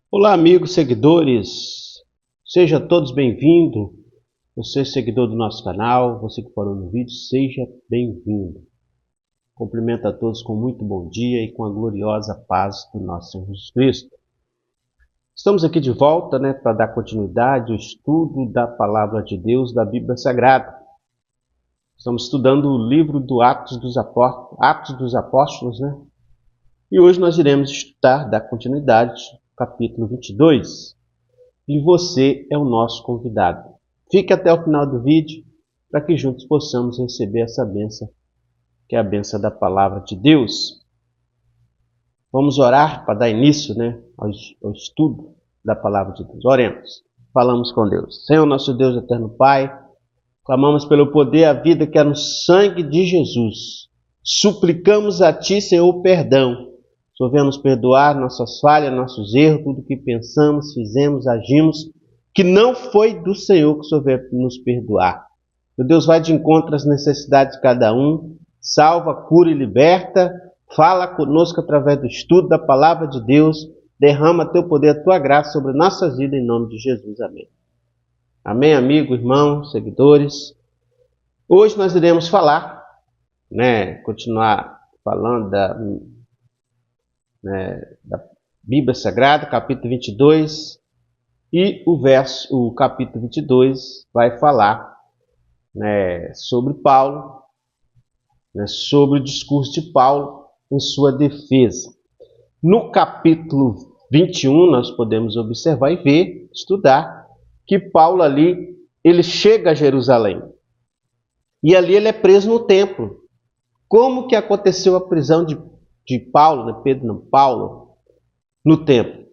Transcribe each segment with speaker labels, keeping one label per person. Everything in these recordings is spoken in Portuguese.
Speaker 1: Olá, amigos seguidores, seja todos bem-vindos. Você, seguidor do nosso canal, você que parou no vídeo, seja bem-vindo. Cumprimento a todos com muito bom dia e com a gloriosa paz do nosso Senhor Jesus Cristo. Estamos aqui de volta, para dar continuidade ao estudo da Palavra de Deus, da Bíblia Sagrada. Estamos estudando o livro do Atos dos Apóstolos, E hoje nós iremos estudar, dar continuidade, capítulo 22. E você é o nosso convidado. Fique até o final do vídeo para que juntos possamos receber essa bênção, que é a bênção da Palavra de Deus. Vamos orar para dar início ao estudo da Palavra de Deus. Oremos. Falamos com Deus. Senhor, nosso Deus, eterno Pai, clamamos pelo poder e a vida que há no sangue de Jesus. Suplicamos a Ti, Senhor, perdão. Senhor, venha nos perdoar nossas falhas, nossos erros, tudo que pensamos, fizemos, agimos, que não foi do Senhor, que o Senhor venha nos perdoar. Meu Deus, vai de encontro às necessidades de cada um, salva, cura e liberta, fala conosco através do estudo da Palavra de Deus, derrama Teu poder, a Tua graça sobre nossas vidas, em nome de Jesus. Amém. Amém, amigo, irmão, seguidores. Hoje nós iremos falar, continuar falando da Bíblia Sagrada, capítulo 22, e o capítulo 22 vai falar sobre Paulo, sobre o discurso de Paulo em sua defesa. No capítulo 21 nós podemos observar e ver, estudar, que Paulo ali, ele chega a Jerusalém, e ali ele é preso no templo. Como que aconteceu a prisão de Paulo, Paulo, no templo?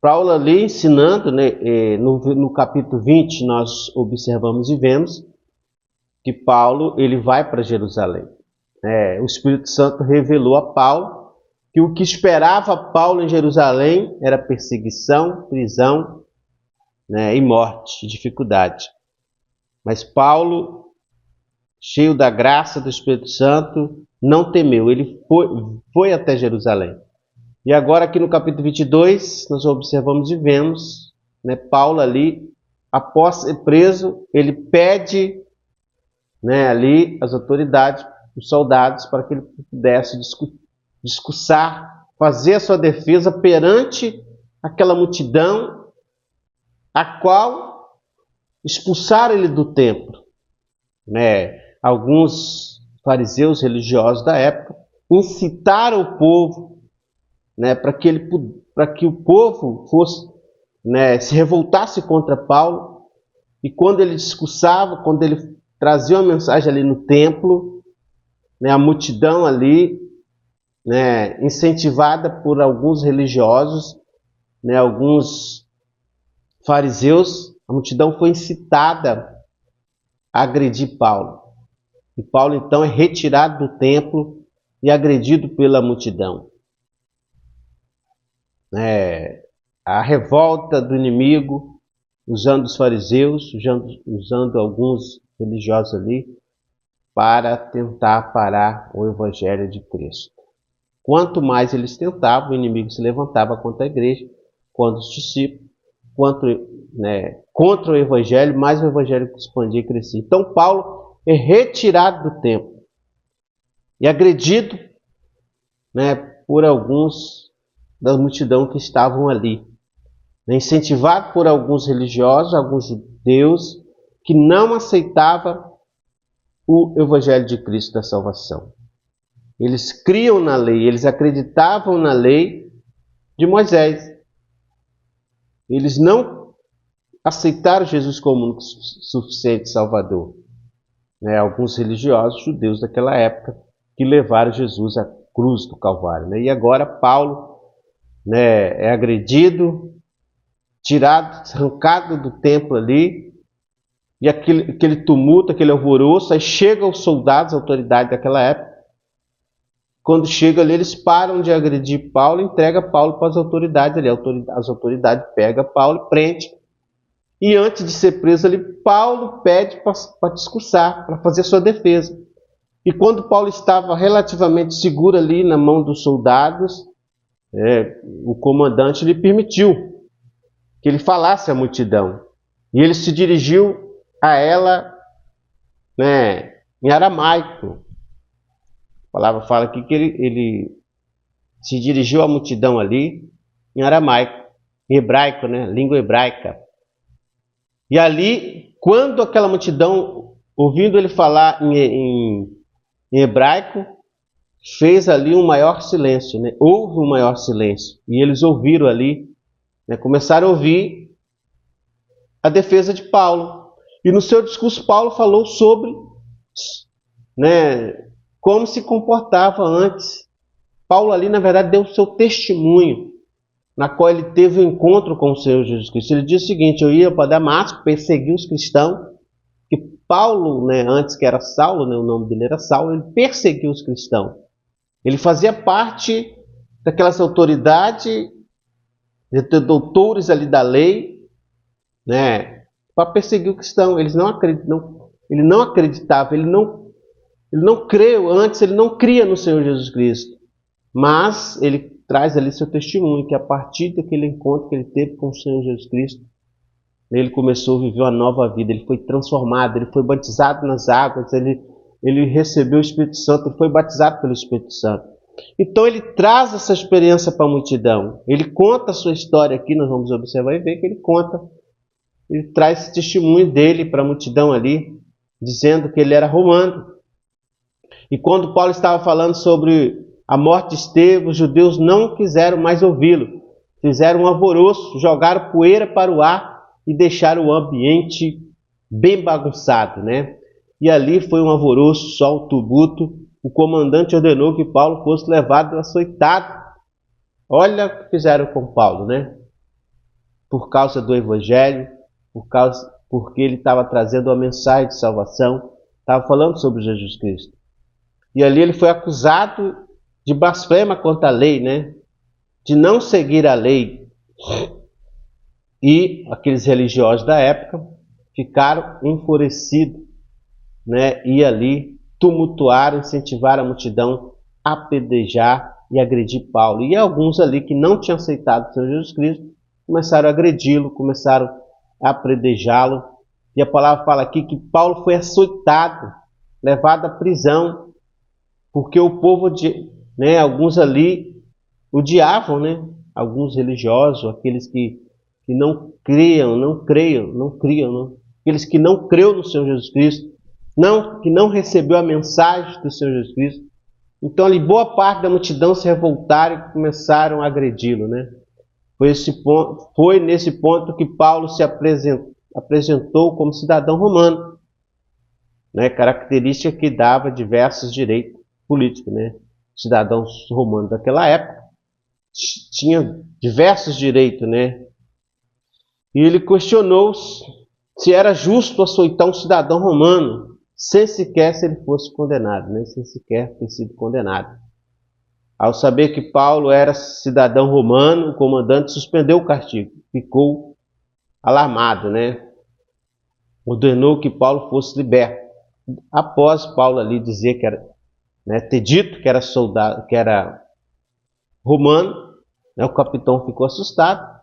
Speaker 1: Paulo ali ensinando, no capítulo 20 nós observamos e vemos que Paulo ele vai para Jerusalém. O Espírito Santo revelou a Paulo que o que esperava Paulo em Jerusalém era perseguição, prisão, e morte, dificuldade. Mas Paulo, cheio da graça do Espírito Santo, não temeu, ele foi até Jerusalém. E agora aqui no capítulo 22, nós observamos e vemos, Paulo ali, após ser preso, ele pede ali as autoridades, os soldados, para que ele pudesse discursar, fazer a sua defesa perante aquela multidão, a qual expulsaram ele do templo. Alguns fariseus religiosos da época incitaram o povo para que o povo fosse, se revoltasse contra Paulo, e quando ele discursava, quando ele trazia uma mensagem ali no templo, a multidão ali, incentivada por alguns religiosos, alguns fariseus, a multidão foi incitada a agredir Paulo. E Paulo então é retirado do templo e agredido pela multidão. A revolta do inimigo, usando os fariseus, usando alguns religiosos ali, para tentar parar o evangelho de Cristo. Quanto mais eles tentavam, o inimigo se levantava contra a igreja, contra os discípulos, contra o evangelho, mais o evangelho expandia e crescia. Então Paulo é retirado do templo e agredido por alguns da multidão que estavam ali, incentivado por alguns religiosos, alguns judeus que não aceitavam o evangelho de Cristo da salvação. Eles criam na lei, eles acreditavam na lei de Moisés. Eles não aceitaram Jesus como um suficiente Salvador. Alguns religiosos judeus daquela época que levaram Jesus à cruz do Calvário. E agora Paulo é agredido, tirado, arrancado do templo ali, e aquele tumulto, aquele alvoroço, aí chegam os soldados, a autoridade daquela época. Quando chega ali, eles param de agredir Paulo e entregam Paulo para as autoridades ali. As autoridades pegam Paulo e prendem. E antes de ser preso ali, Paulo pede para discursar, para fazer sua defesa. E quando Paulo estava relativamente seguro ali na mão dos soldados, o comandante lhe permitiu. que ele falasse à multidão. E ele se dirigiu a ela, né, em aramaico. A palavra fala aqui que ele se dirigiu à multidão ali em aramaico, em hebraico, né, língua hebraica. E ali, quando aquela multidão, ouvindo ele falar em hebraico, fez ali um maior silêncio, né? Houve um maior silêncio. E eles ouviram ali, né? Começaram a ouvir a defesa de Paulo. E no seu discurso, Paulo falou sobre, né, como se comportava antes. Paulo ali, na verdade, deu o seu testemunho, na qual ele teve um encontro com o Senhor Jesus Cristo. Ele disse o seguinte: eu ia para Damasco perseguir os cristãos, que Paulo, né, antes que era Saulo, né, o nome dele era Saulo, ele perseguiu os cristãos. Ele fazia parte daquelas autoridades, de doutores ali da lei, né, para perseguir o cristão. Ele não acreditava, ele não creu, antes ele não cria no Senhor Jesus Cristo. Mas ele traz ali seu testemunho, que a partir daquele encontro que ele teve com o Senhor Jesus Cristo, ele começou a viver uma nova vida, ele foi transformado, ele foi batizado nas águas, ele recebeu o Espírito Santo, ele foi batizado pelo Espírito Santo. Então ele traz essa experiência para a multidão, ele conta a sua história aqui, nós vamos observar e ver que ele traz esse testemunho dele para a multidão ali, dizendo que ele era romano. E quando Paulo estava falando sobre a morte de Estevão, os judeus não quiseram mais ouvi-lo, fizeram um alvoroço, jogaram poeira para o ar e deixaram o ambiente bem bagunçado, né? E ali foi um alvoroço, só o tumulto. O comandante ordenou que Paulo fosse levado açoitado. Olha o que fizeram com Paulo, né? Por causa do evangelho, porque ele estava trazendo uma mensagem de salvação, estava falando sobre Jesus Cristo. E ali ele foi acusado de blasfema contra a lei, né? De não seguir a lei. E aqueles religiosos da época ficaram enfurecidos, né? E ali tumultuaram, incentivaram a multidão a apedrejar e agredir Paulo. E alguns ali que não tinham aceitado o Senhor Jesus Cristo começaram a agredi-lo, começaram a apedrejá-lo. E a palavra fala aqui que Paulo foi açoitado, levado à prisão, porque o povo, né, alguns ali odiavam, né? Alguns religiosos, aqueles que não criam, aqueles que não creu no Senhor Jesus Cristo, que não recebeu a mensagem do Senhor Jesus Cristo. Então ali boa parte da multidão se revoltaram e começaram a agredi-lo, né? Foi nesse ponto que Paulo se apresentou como cidadão romano, né? Característica que dava diversos direitos políticos, né? Cidadãos romanos daquela época tinham diversos direitos, né? E ele questionou se era justo açoitar um cidadão romano sem sequer se ele fosse condenado, né? Sem sequer ter sido condenado. Ao saber que Paulo era cidadão romano, o comandante suspendeu o castigo, ficou alarmado, né? Ordenou que Paulo fosse liberto. Após Paulo ali dizer que era, né, ter dito que era soldado, que era romano, né, o capitão ficou assustado,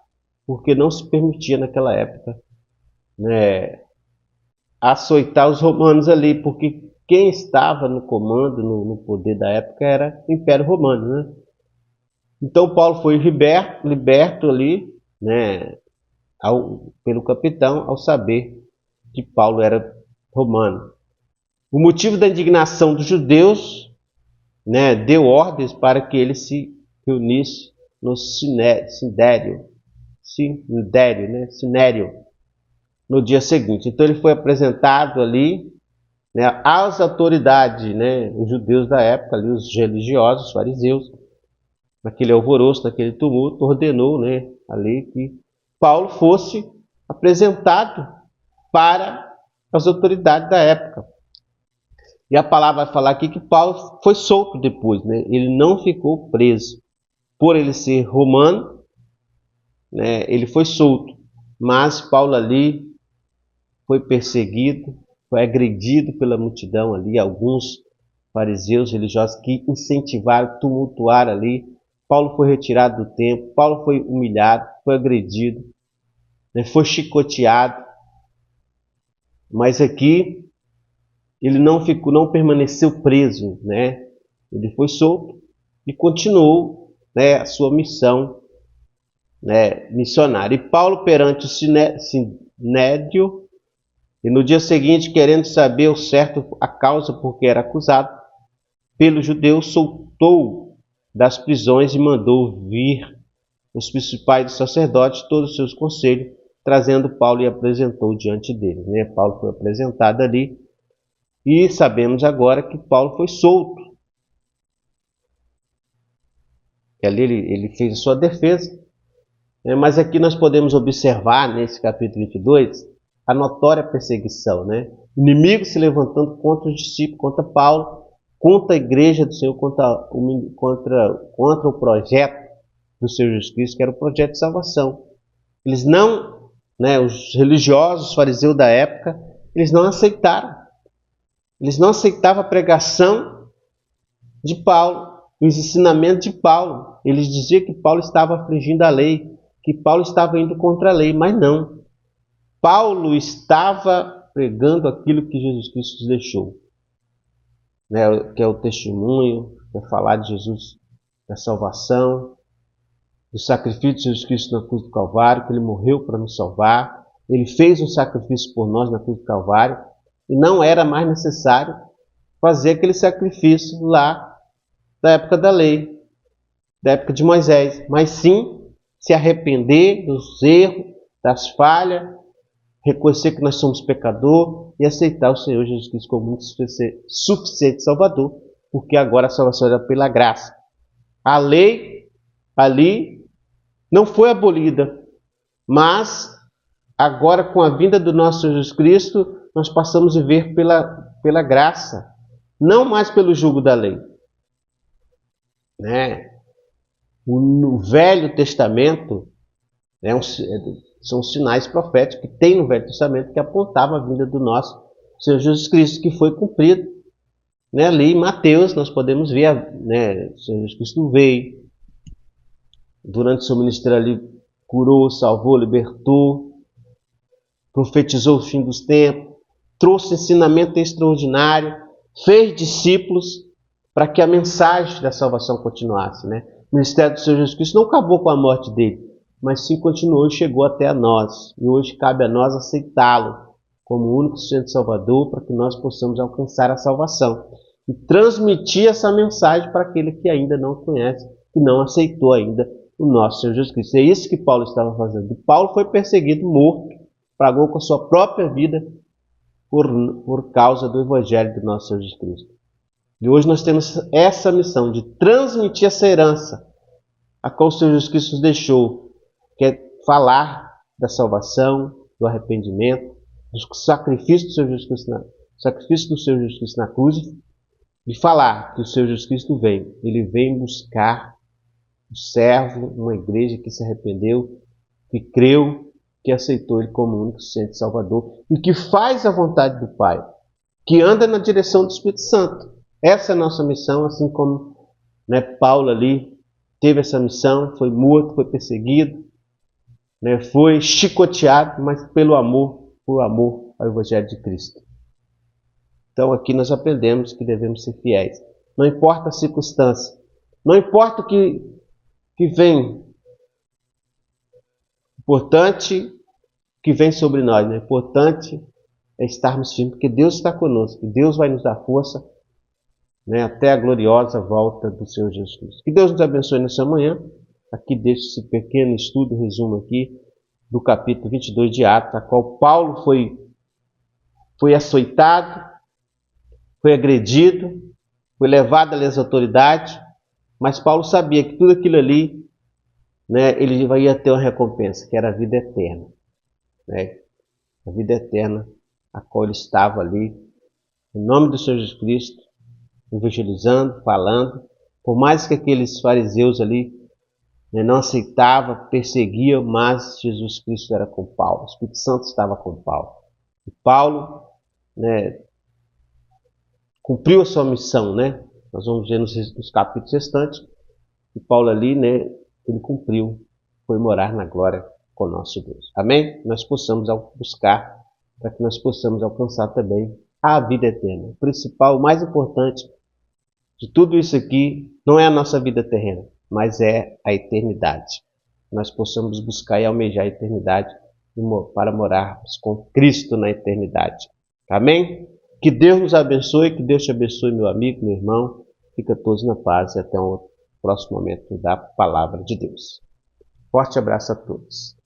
Speaker 1: porque não se permitia naquela época, né, açoitar os romanos ali, porque quem estava no comando, no poder da época era o Império Romano, né? Então Paulo foi liberto ali, né, pelo capitão, ao saber que Paulo era romano. O motivo da indignação dos judeus, né, deu ordens para que ele se reunisse no Sinério, no dia seguinte. Então ele foi apresentado ali, né, às autoridades, né, os judeus da época, ali, os religiosos, os fariseus, naquele alvoroço, naquele tumulto, ordenou, né, ali que Paulo fosse apresentado para as autoridades da época. E a palavra vai falar aqui que Paulo foi solto depois, né? Ele não ficou preso. Por ele ser romano, né, ele foi solto. Mas Paulo ali foi perseguido, foi agredido pela multidão ali, alguns fariseus religiosos que incentivaram, tumultuaram ali. Paulo foi retirado do templo, Paulo foi humilhado, foi agredido. né, foi chicoteado, mas aqui ele não permaneceu preso, né? Ele foi solto e continuou, né, a sua missão, né, missionária. E Paulo, perante o sinédrio, e no dia seguinte, querendo saber o certo a causa por que era acusado pelos judeus, soltou das prisões e mandou vir os principais dos sacerdotes, todos os seus conselhos, trazendo Paulo e apresentou diante deles, né? Paulo foi apresentado ali e sabemos agora que Paulo foi solto. Ali ele fez a sua defesa, né? Mas aqui nós podemos observar, nesse capítulo 22, a notória perseguição, né? Inimigos se levantando contra os discípulos, contra Paulo, contra a igreja do Senhor, contra o projeto do Senhor Jesus Cristo, que era o projeto de salvação. Eles não, né, os religiosos, os fariseus da época, eles não aceitaram. Eles não aceitavam a pregação de Paulo, os ensinamentos de Paulo. Eles diziam que Paulo estava afligindo a lei, que Paulo estava indo contra a lei, mas não. Paulo estava pregando aquilo que Jesus Cristo deixou, né, que é o testemunho, que é falar de Jesus, da salvação, do sacrifício de Jesus Cristo na cruz do Calvário, que ele morreu para nos salvar. Ele fez um sacrifício por nós na cruz do Calvário e não era mais necessário fazer aquele sacrifício lá da época da lei, da época de Moisés, mas sim se arrepender dos erros, das falhas, reconhecer que nós somos pecadores e aceitar o Senhor Jesus Cristo como um suficiente Salvador, porque agora a salvação era pela graça. A lei ali não foi abolida, mas agora com a vinda do nosso Senhor Jesus Cristo, nós passamos a viver pela graça, não mais pelo jugo da lei, né? O Velho Testamento, né, são sinais proféticos que tem no Velho Testamento que apontavam a vinda do nosso Senhor Jesus Cristo, que foi cumprido, né? Ali em Mateus nós podemos ver, né, o Senhor Jesus Cristo veio, durante o seu ministério ali, curou, salvou, libertou, profetizou o fim dos tempos, trouxe ensinamento extraordinário, fez discípulos para que a mensagem da salvação continuasse, né? O ministério do Senhor Jesus Cristo não acabou com a morte dele, mas sim continuou e chegou até a nós. E hoje cabe a nós aceitá-lo como o único suficiente Salvador para que nós possamos alcançar a salvação e transmitir essa mensagem para aquele que ainda não conhece, que não aceitou ainda o nosso Senhor Jesus Cristo. É isso que Paulo estava fazendo. E Paulo foi perseguido, morto, pagou com a sua própria vida por causa do Evangelho do nosso Senhor Jesus Cristo. E hoje nós temos essa missão de transmitir essa herança a qual o Senhor Jesus Cristo nos deixou, que é falar da salvação, do arrependimento, do sacrifício do Senhor Jesus Cristo na cruz, e falar que o Senhor Jesus Cristo vem. Ele vem buscar um servo, uma igreja que se arrependeu, que creu, que aceitou Ele como o único suficiente Salvador e que faz a vontade do Pai, que anda na direção do Espírito Santo. Essa é a nossa missão, assim como, né, Paulo ali teve essa missão, foi morto, foi perseguido, né, foi chicoteado, mas por amor ao Evangelho de Cristo. Então aqui nós aprendemos que devemos ser fiéis. Não importa a circunstância, não importa o que vem, importante que vem sobre nós, né? Importante é estarmos firmes, porque Deus está conosco, Deus vai nos dar força, né, até a gloriosa volta do Senhor Jesus Cristo. Que Deus nos abençoe nessa manhã. Aqui deixo esse pequeno estudo, resumo aqui, do capítulo 22 de Atos, a qual Paulo foi açoitado, foi agredido, foi levado às autoridades, mas Paulo sabia que tudo aquilo ali, né, ele ia ter uma recompensa, que era a vida eterna, né? A vida eterna, a qual ele estava ali, em nome do Senhor Jesus Cristo, evangelizando, falando, por mais que aqueles fariseus ali, né, não aceitavam, perseguiam, mas Jesus Cristo era com Paulo, o Espírito Santo estava com Paulo. E Paulo, né, cumpriu a sua missão, né? Nós vamos ver nos capítulos restantes, e Paulo ali, né, ele cumpriu, foi morar na glória com o nosso Deus. Amém? Nós possamos buscar, para que nós possamos alcançar também a vida eterna. O principal, o mais importante de tudo isso aqui não é a nossa vida terrena, mas é a eternidade. Nós possamos buscar e almejar a eternidade para morarmos com Cristo na eternidade. Amém? Que Deus nos abençoe, que Deus te abençoe, meu amigo, meu irmão. Fica todos na paz e até um próximo momento da Palavra de Deus. Forte abraço a todos.